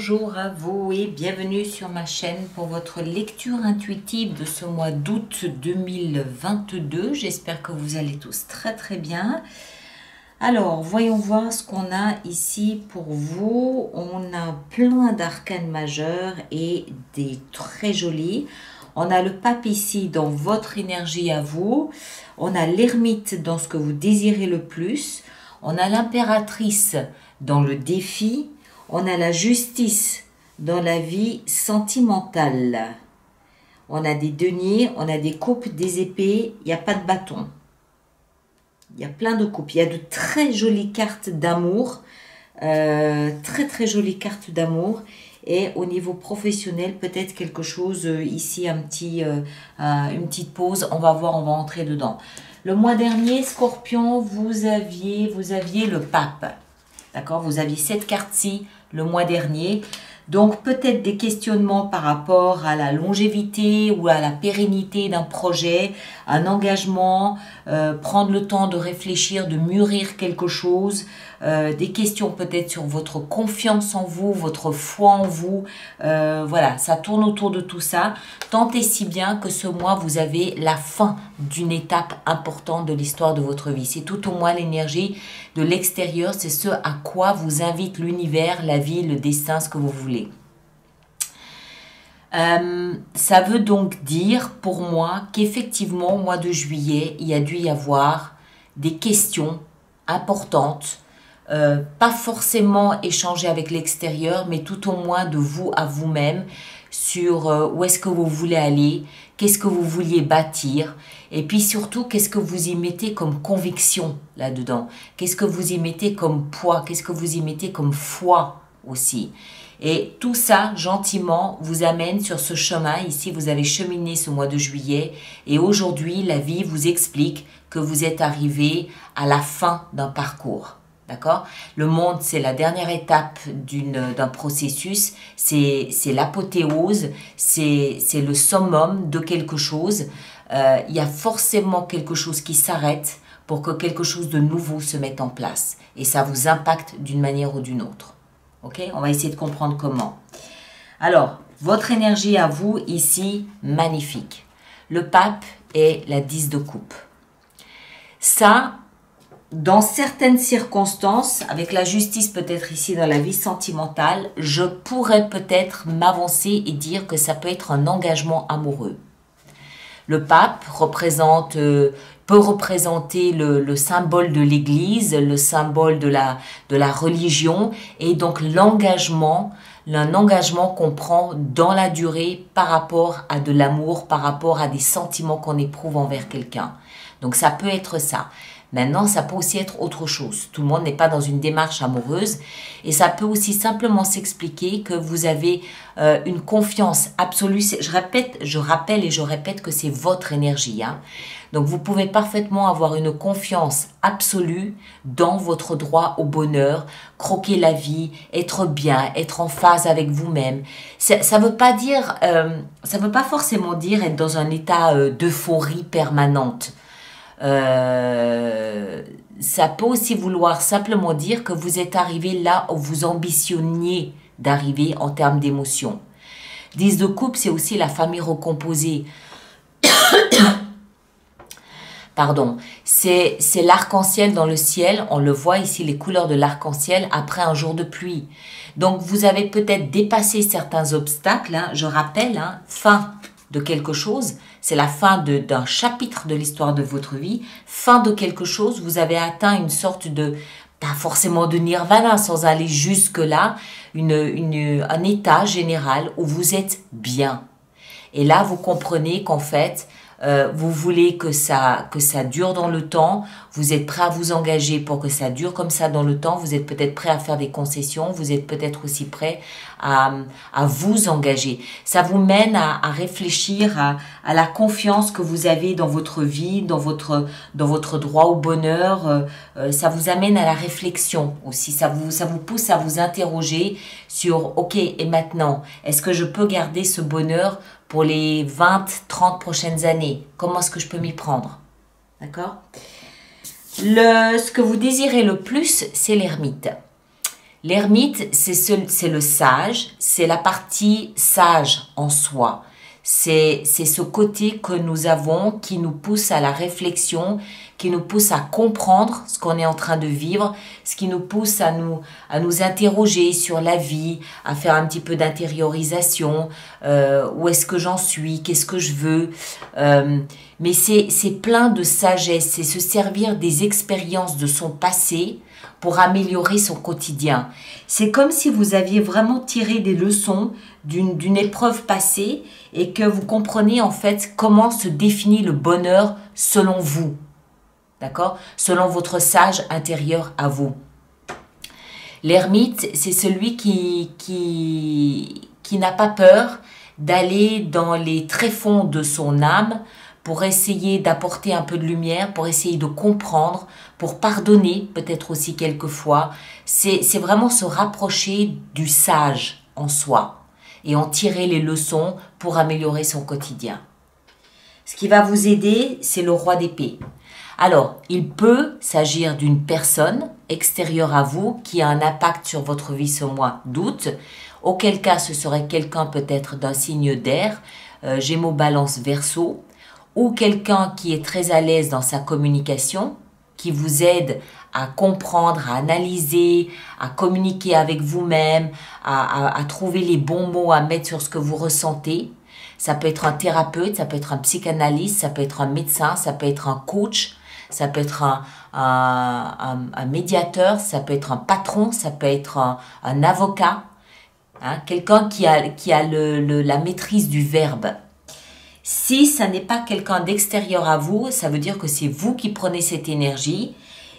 bonjour à vous et bienvenue sur ma chaîne pour votre lecture intuitive de ce mois d'août 2022. J'espère que vous allez tous très bien. Alors, voyons voir ce qu'on a ici pour vous. On a plein d'arcanes majeurs et des très jolis. On a le pape ici dans votre énergie à vous. On a l'ermite dans ce que vous désirez le plus. On a l'impératrice dans le défi. On a la justice dans la vie sentimentale. On a des deniers, on a des coupes, des épées. Il n'y a pas de bâton. Il y a plein de coupes. Il y a de très jolies cartes d'amour. Très jolies cartes d'amour. Et au niveau professionnel, peut-être quelque chose ici, une petite pause. On va voir, on va entrer dedans. Le mois dernier, Scorpion, vous aviez le pape. D'accord? Vous aviez cette carte-ci le mois dernier. Donc, peut-être des questionnements par rapport à la longévité ou à la pérennité d'un projet, un engagement, prendre le temps de réfléchir, de mûrir quelque chose, des questions peut-être sur votre confiance en vous, votre foi en vous. Voilà, ça tourne autour de tout ça. Tant et si bien que ce mois, vous avez la fin d'une étape importante de l'histoire de votre vie. C'est tout au moins l'énergie de l'extérieur, c'est ce à quoi vous invite l'univers, la vie, le destin, ce que vous voulez. Ça veut donc dire pour moi qu'effectivement au mois de juillet, il y a dû y avoir des questions importantes, pas forcément échanger avec l'extérieur, mais tout au moins de vous à vous-même sur où est-ce que vous voulez aller, qu'est-ce que vous vouliez bâtir, et puis surtout, qu'est-ce que vous y mettez comme conviction là-dedans, qu'est-ce que vous y mettez comme poids, qu'est-ce que vous y mettez comme foi aussi. Et tout ça, gentiment, vous amène sur ce chemin. Ici, vous avez cheminé ce mois de juillet, et aujourd'hui, la vie vous explique que vous êtes arrivé à la fin d'un parcours. D'accord? Le monde, c'est la dernière étape d'un processus, c'est l'apothéose, c'est le summum de quelque chose. Il y a forcément quelque chose qui s'arrête pour que quelque chose de nouveau se mette en place. Et ça vous impacte d'une manière ou d'une autre. Ok? On va essayer de comprendre comment. Alors, votre énergie à vous, ici, magnifique. Le pape et la 10 de coupe. Ça, dans certaines circonstances, avec la justice peut-être ici dans la vie sentimentale, je pourrais peut-être m'avancer et dire que ça peut être un engagement amoureux. Le pape peut représenter le symbole de l'Église, le symbole de la religion, et donc l'engagement qu'on prend dans la durée par rapport à de l'amour, par rapport à des sentiments qu'on éprouve envers quelqu'un. Donc ça peut être ça. Maintenant, ça peut aussi être autre chose. Tout le monde n'est pas dans une démarche amoureuse. Et ça peut aussi simplement s'expliquer que vous avez une confiance absolue. Je rappelle et je répète que c'est votre énergie. Hein. Donc, vous pouvez parfaitement avoir une confiance absolue dans votre droit au bonheur, croquer la vie, être bien, être en phase avec vous-même. Ça veut pas dire, ça veut pas forcément dire être dans un état d'euphorie permanente. Ça peut aussi vouloir simplement dire que vous êtes arrivé là où vous ambitionniez d'arriver en termes d'émotion. 10 de coupe, c'est aussi la famille recomposée. Pardon, c'est l'arc-en-ciel dans le ciel. On le voit ici, les couleurs de l'arc-en-ciel après un jour de pluie. Donc, vous avez peut-être dépassé certains obstacles. Hein, je rappelle, hein, fin de quelque chose, c'est la fin d'un chapitre de l'histoire de votre vie, fin de quelque chose, vous avez atteint une sorte de, pas forcément de nirvana sans aller jusque-là, un état général où vous êtes bien. Et là, vous comprenez qu'en fait, vous voulez que ça dure dans le temps, vous êtes prêt à vous engager pour que ça dure comme ça dans le temps, vous êtes peut-être prêt à faire des concessions, vous êtes peut-être aussi prêt à vous engager. Ça vous mène à réfléchir à la confiance que vous avez dans votre vie, dans votre droit au bonheur. Ça vous amène à la réflexion aussi, ça vous pousse à vous interroger sur, ok, et maintenant, est-ce que je peux garder ce bonheur pour les 20, 30 prochaines années? Comment est-ce que je peux m'y prendre? D'accord? Ce que vous désirez le plus, c'est l'ermite. L'ermite, c'est le sage, c'est la partie sage en soi. C'est ce côté que nous avons qui nous pousse à la réflexion, qui nous pousse à comprendre ce qu'on est en train de vivre, ce qui nous pousse à nous interroger sur la vie, à faire un petit peu d'intériorisation, où est-ce que j'en suis, qu'est-ce que je veux. Mais c'est plein de sagesse, c'est se servir des expériences de son passé pour améliorer son quotidien. C'est comme si vous aviez vraiment tiré des leçons d'une épreuve passée et que vous comprenez en fait comment se définit le bonheur selon vous. D'accord? Selon votre sage intérieur à vous. L'ermite, c'est celui qui n'a pas peur d'aller dans les tréfonds de son âme pour essayer d'apporter un peu de lumière, pour essayer de comprendre, pour pardonner peut-être aussi quelquefois. C'est vraiment se rapprocher du sage en soi et en tirer les leçons pour améliorer son quotidien. Ce qui va vous aider, c'est le roi d'épée. Alors, il peut s'agir d'une personne extérieure à vous qui a un impact sur votre vie ce mois d'août, auquel cas ce serait quelqu'un peut-être d'un signe d'air, Gémeaux, Balance, Verseau, ou quelqu'un qui est très à l'aise dans sa communication, qui vous aide à comprendre, à analyser, à communiquer avec vous-même, à trouver les bons mots à mettre sur ce que vous ressentez. Ça peut être un thérapeute, ça peut être un psychanalyste, ça peut être un médecin, ça peut être un coach, ça peut être un médiateur, ça peut être un patron, ça peut être un avocat, hein, quelqu'un qui a la maîtrise du verbe. Si ça n'est pas quelqu'un d'extérieur à vous, ça veut dire que c'est vous qui prenez cette énergie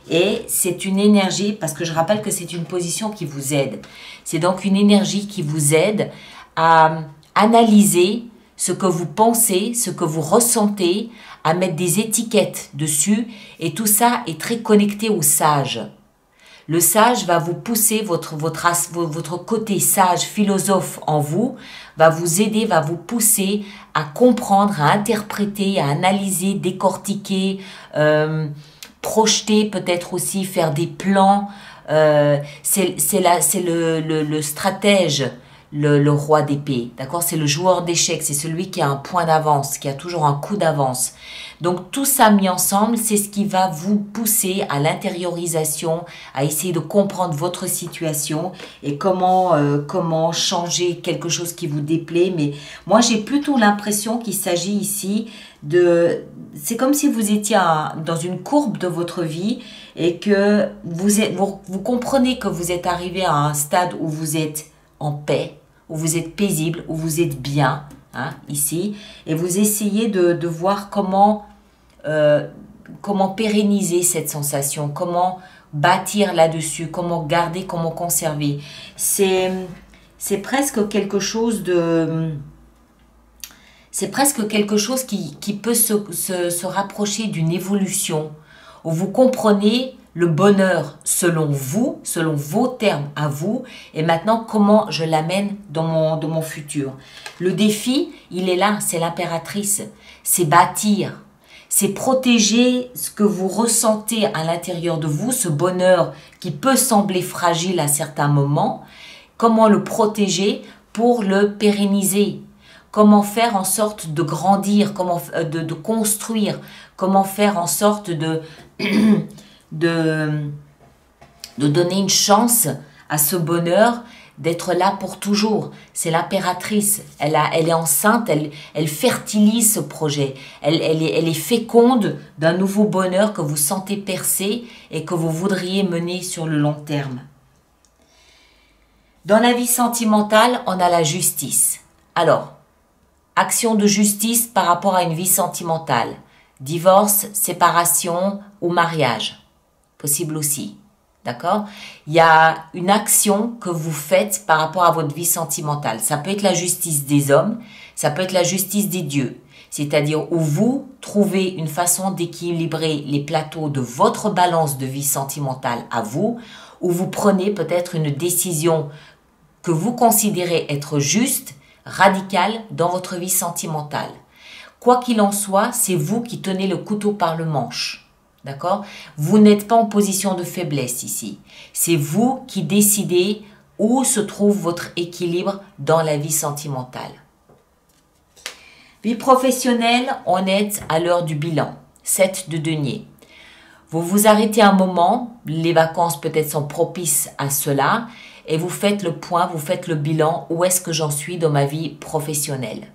et c'est une énergie, parce que je rappelle que c'est une position qui vous aide. C'est donc une énergie qui vous aide à analyser ce que vous pensez, ce que vous ressentez, à mettre des étiquettes dessus et tout ça est très connecté au sage. Le sage va vous pousser, votre côté sage, philosophe en vous, va vous aider, va vous pousser à comprendre, à interpréter, à analyser, décortiquer, projeter peut-être aussi, faire des plans. C'est le stratège, le roi d'épée, d'accord? C'est le joueur d'échecs, c'est celui qui a un point d'avance, qui a toujours un coup d'avance. Donc tout ça mis ensemble, c'est ce qui va vous pousser à l'intériorisation, à essayer de comprendre votre situation et comment changer quelque chose qui vous déplaît. Mais moi, j'ai plutôt l'impression qu'il s'agit ici c'est comme si vous étiez dans une courbe de votre vie et que vous comprenez que vous êtes arrivé à un stade où vous êtes en paix, où vous êtes paisible, où vous êtes bien, hein, ici, et vous essayez de voir comment pérenniser cette sensation, comment bâtir là-dessus, comment garder, comment conserver. C'est presque quelque chose qui peut se rapprocher d'une évolution, où vous comprenez le bonheur selon vous, selon vos termes à vous, et maintenant comment je l'amène dans mon futur. Le défi, il est là, c'est l'impératrice, c'est bâtir, c'est protéger ce que vous ressentez à l'intérieur de vous, ce bonheur qui peut sembler fragile à certains moments, comment le protéger pour le pérenniser, comment faire en sorte de grandir, comment de construire, comment faire en sorte de donner une chance à ce bonheur d'être là pour toujours. C'est l'impératrice. Elle est enceinte, elle fertilise ce projet. Elle est féconde d'un nouveau bonheur que vous sentez percer et que vous voudriez mener sur le long terme. Dans la vie sentimentale, on a la justice. Alors, action de justice par rapport à une vie sentimentale. Divorce, séparation ou mariage. Possible aussi. D'accord? Il y a une action que vous faites par rapport à votre vie sentimentale. Ça peut être la justice des hommes, ça peut être la justice des dieux. C'est-à-dire où vous trouvez une façon d'équilibrer les plateaux de votre balance de vie sentimentale à vous, où vous prenez peut-être une décision que vous considérez être juste, radicale dans votre vie sentimentale. Quoi qu'il en soit, c'est vous qui tenez le couteau par le manche. D'accord? Vous n'êtes pas en position de faiblesse ici. C'est vous qui décidez où se trouve votre équilibre dans la vie sentimentale. Vie professionnelle, on est à l'heure du bilan. 7 de denier. Vous vous arrêtez un moment, les vacances peut-être sont propices à cela, et vous faites le point, vous faites le bilan, où est-ce que j'en suis dans ma vie professionnelle?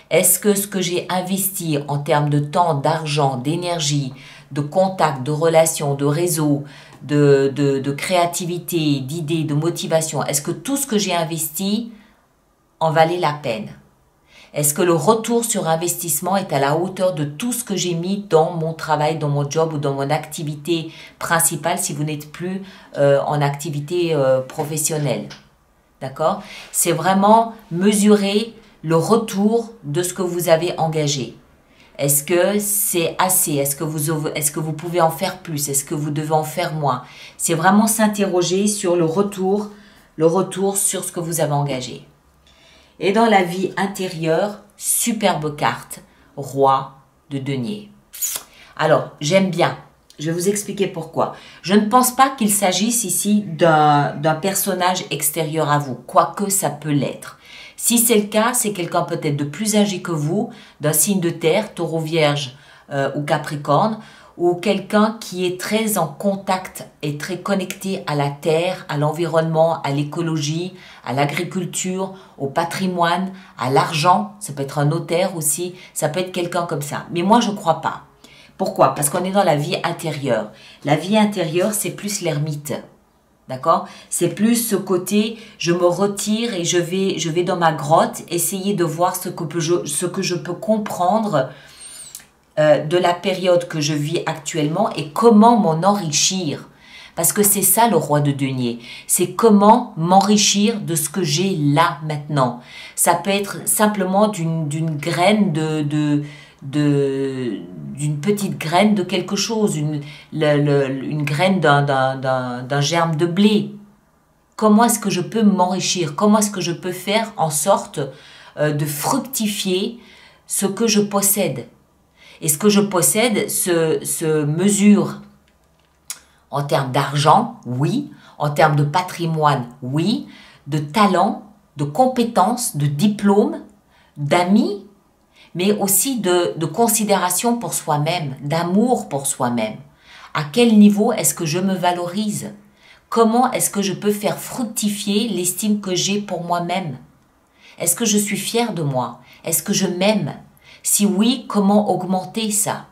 Est-ce que ce que j'ai investi en termes de temps, d'argent, d'énergie, de contact, de relations, de réseau, de créativité, d'idées, de motivation, est-ce que tout ce que j'ai investi en valait la peine? Est-ce que le retour sur investissement est à la hauteur de tout ce que j'ai mis dans mon travail, dans mon job ou dans mon activité principale si vous n'êtes plus en activité professionnelle? D'accord? C'est vraiment mesurer le retour de ce que vous avez engagé. Est-ce que c'est assez? Est-ce que vous pouvez en faire plus? Est-ce que vous devez en faire moins? C'est vraiment s'interroger sur le retour sur ce que vous avez engagé. Et dans la vie intérieure, superbe carte, roi de denier. Alors, j'aime bien. Je vais vous expliquer pourquoi. Je ne pense pas qu'il s'agisse ici d'un personnage extérieur à vous, quoique ça peut l'être. Si c'est le cas, c'est quelqu'un peut-être de plus âgé que vous, d'un signe de terre, taureau, vierge ou capricorne, ou quelqu'un qui est très en contact et très connecté à la terre, à l'environnement, à l'écologie, à l'agriculture, au patrimoine, à l'argent. Ça peut être un notaire aussi, ça peut être quelqu'un comme ça. Mais moi, je ne crois pas. Pourquoi? Parce qu'on est dans la vie intérieure. La vie intérieure, c'est plus l'ermite. D'accord? C'est plus ce côté, je me retire et je vais dans ma grotte, essayer de voir ce que je peux comprendre de la période que je vis actuellement et comment m'en enrichir. Parce que c'est ça le roi de denier. C'est comment m'enrichir de ce que j'ai là maintenant. Ça peut être simplement d'une graine d'une petite graine de quelque chose, une graine d'un germe de blé. Comment est-ce que je peux m'enrichir? Comment est-ce que je peux faire en sorte de fructifier ce que je possède? Et ce que je possède se mesure en termes d'argent, oui, en termes de patrimoine, oui, de talent, de compétences, de diplômes, d'amis, mais aussi de considération pour soi-même, d'amour pour soi-même. À quel niveau est-ce que je me valorise? Comment est-ce que je peux faire fructifier l'estime que j'ai pour moi-même? Est-ce que je suis fière de moi? Est-ce que je m'aime? Si oui, comment augmenter ça?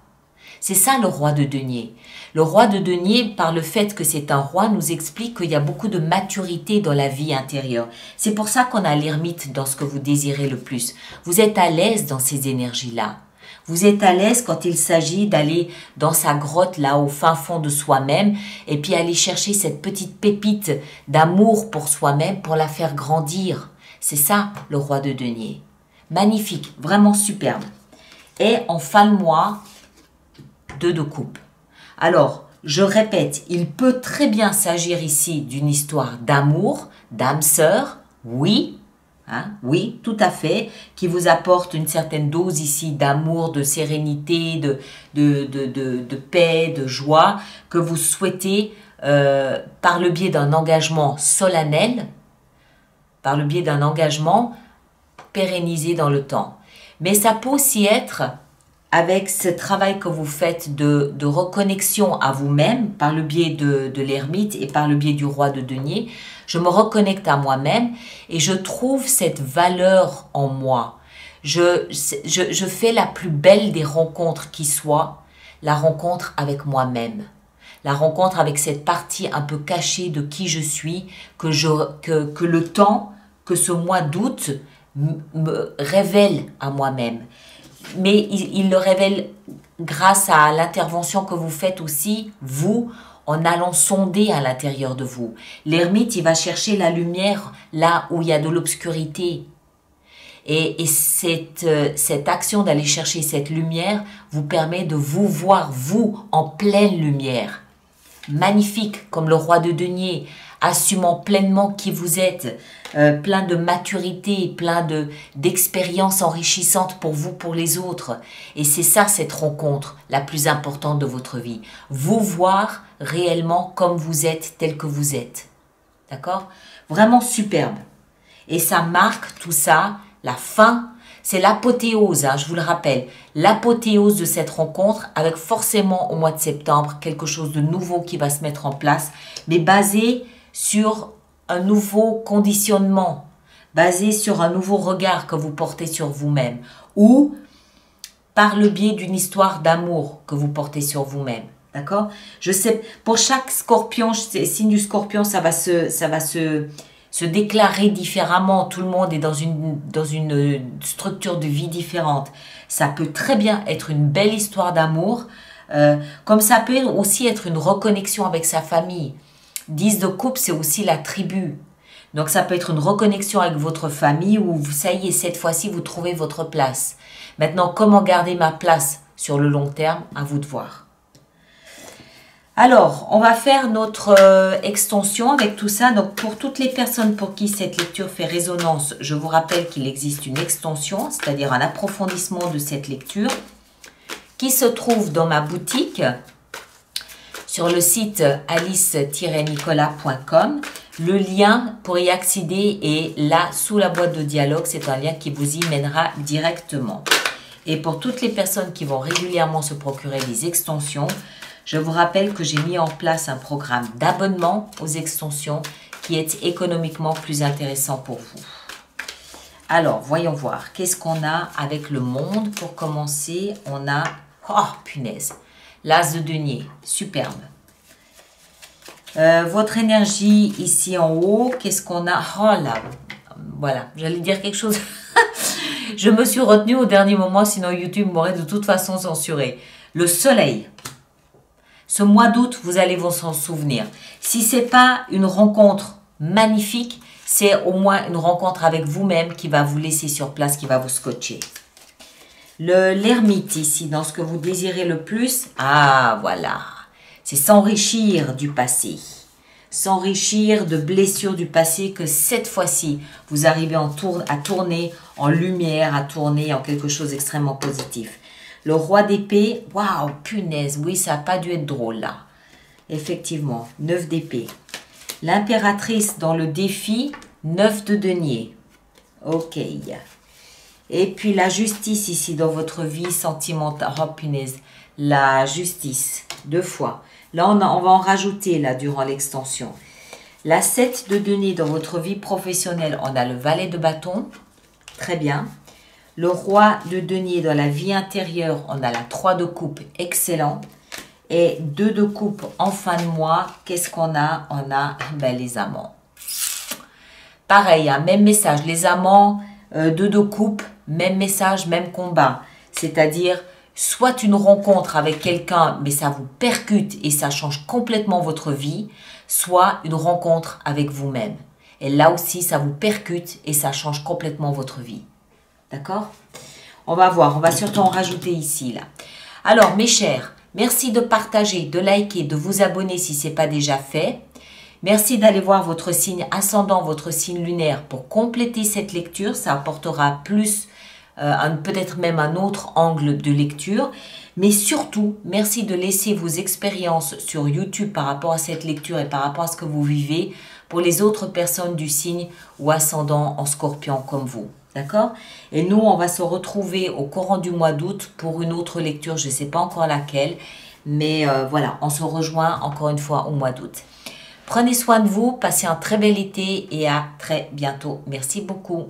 C'est ça le roi de denier. Le roi de denier, par le fait que c'est un roi, nous explique qu'il y a beaucoup de maturité dans la vie intérieure. C'est pour ça qu'on a l'ermite dans ce que vous désirez le plus. Vous êtes à l'aise dans ces énergies-là. Vous êtes à l'aise quand il s'agit d'aller dans sa grotte, là, au fin fond de soi-même, et puis aller chercher cette petite pépite d'amour pour soi-même pour la faire grandir. C'est ça, le roi de denier. Magnifique, vraiment superbe. Et en fin de mois, 2 de coupe. Alors, je répète, il peut très bien s'agir ici d'une histoire d'amour, d'âme sœur, oui, hein, oui, tout à fait, qui vous apporte une certaine dose ici d'amour, de sérénité, de paix, de joie, que vous souhaitez par le biais d'un engagement solennel, par le biais d'un engagement pérennisé dans le temps. Mais ça peut aussi être avec ce travail que vous faites de reconnexion à vous-même par le biais de l'ermite et par le biais du roi de denier. Je me reconnecte à moi-même et je trouve cette valeur en moi. Je fais la plus belle des rencontres qui soit, la rencontre avec moi-même. La rencontre avec cette partie un peu cachée de qui je suis, que le temps, que ce mois d'août me révèle à moi-même. Mais il le révèle grâce à l'intervention que vous faites aussi, vous, en allant sonder à l'intérieur de vous. L'ermite, il va chercher la lumière là où il y a de l'obscurité. Et cette action d'aller chercher cette lumière vous permet de vous voir, vous, en pleine lumière. Magnifique, comme le roi de denier, assumant pleinement qui vous êtes, plein de maturité, plein d'expériences enrichissantes pour vous, pour les autres. Et c'est ça, cette rencontre la plus importante de votre vie. Vous voir réellement comme vous êtes, tel que vous êtes. D'accord? Vraiment superbe. Et ça marque tout ça, la fin. C'est l'apothéose, hein, je vous le rappelle, l'apothéose de cette rencontre avec forcément au mois de septembre quelque chose de nouveau qui va se mettre en place, mais basé sur un nouveau conditionnement, basé sur un nouveau regard que vous portez sur vous-même ou par le biais d'une histoire d'amour que vous portez sur vous-même. D'accord? Je sais, pour chaque scorpion, signe du scorpion, ça va se déclarer différemment. Tout le monde est dans une structure de vie différente. Ça peut très bien être une belle histoire d'amour, comme ça peut aussi être une reconnexion avec sa famille. 10 de coupe, c'est aussi la tribu. Donc ça peut être une reconnexion avec votre famille où ça y est, cette fois-ci, vous trouvez votre place. Maintenant, comment garder ma place sur le long terme? À vous de voir. Alors, on va faire notre extension avec tout ça. Donc, pour toutes les personnes pour qui cette lecture fait résonance, je vous rappelle qu'il existe une extension, c'est-à-dire un approfondissement de cette lecture, qui se trouve dans ma boutique sur le site alice-nicolas.com. Le lien pour y accéder est là, sous la boîte de dialogue. C'est un lien qui vous y mènera directement. Et pour toutes les personnes qui vont régulièrement se procurer des extensions, je vous rappelle que j'ai mis en place un programme d'abonnement aux extensions qui est économiquement plus intéressant pour vous. Alors, voyons voir. Qu'est-ce qu'on a avec le monde? Pour commencer, on a... Oh, punaise! L'as de denier. Superbe. Votre énergie ici en haut, qu'est-ce qu'on a? Oh là, voilà, j'allais dire quelque chose. Je me suis retenue au dernier moment, sinon YouTube m'aurait de toute façon censuré. Le soleil. Ce mois d'août, vous allez vous en souvenir. Si ce n'est pas une rencontre magnifique, c'est au moins une rencontre avec vous-même qui va vous laisser sur place, qui va vous scotcher. L'ermite ici, dans ce que vous désirez le plus, ah voilà, c'est s'enrichir du passé. S'enrichir de blessures du passé que cette fois-ci, vous arrivez à tourner en lumière, à tourner en quelque chose d'extrêmement positif. Le roi d'épée, waouh, punaise, oui, ça n'a pas dû être drôle là. Effectivement, 9 d'épée. L'impératrice dans le défi, 9 de denier. Ok. Et puis la justice ici dans votre vie sentimentale, oh punaise, la justice, 2 fois. Là, on va en rajouter là durant l'extension. La 7 de denier dans votre vie professionnelle, on a le valet de bâton, très bien. Le roi de denier dans la vie intérieure, on a la 3 de coupe, excellent. Et 2 de coupe en fin de mois, qu'est-ce qu'on a? On a les amants. Pareil, hein, même message, les amants, 2 de coupe, même message, même combat. C'est-à-dire, soit une rencontre avec quelqu'un, mais ça vous percute et ça change complètement votre vie, soit une rencontre avec vous-même. Et là aussi, ça vous percute et ça change complètement votre vie. D'accord? On va voir, on va surtout en rajouter ici, là. Alors, mes chers, merci de partager, de liker, de vous abonner si ce n'est pas déjà fait. Merci d'aller voir votre signe ascendant, votre signe lunaire pour compléter cette lecture. Ça apportera plus, peut-être même un autre angle de lecture. Mais surtout, merci de laisser vos expériences sur YouTube par rapport à cette lecture et par rapport à ce que vous vivez pour les autres personnes du signe ou ascendant en scorpion comme vous. D'accord? Et nous, on va se retrouver au courant du mois d'août pour une autre lecture. Je ne sais pas encore laquelle. Mais voilà, on se rejoint encore une fois au mois d'août. Prenez soin de vous, passez un très bel été et à très bientôt. Merci beaucoup.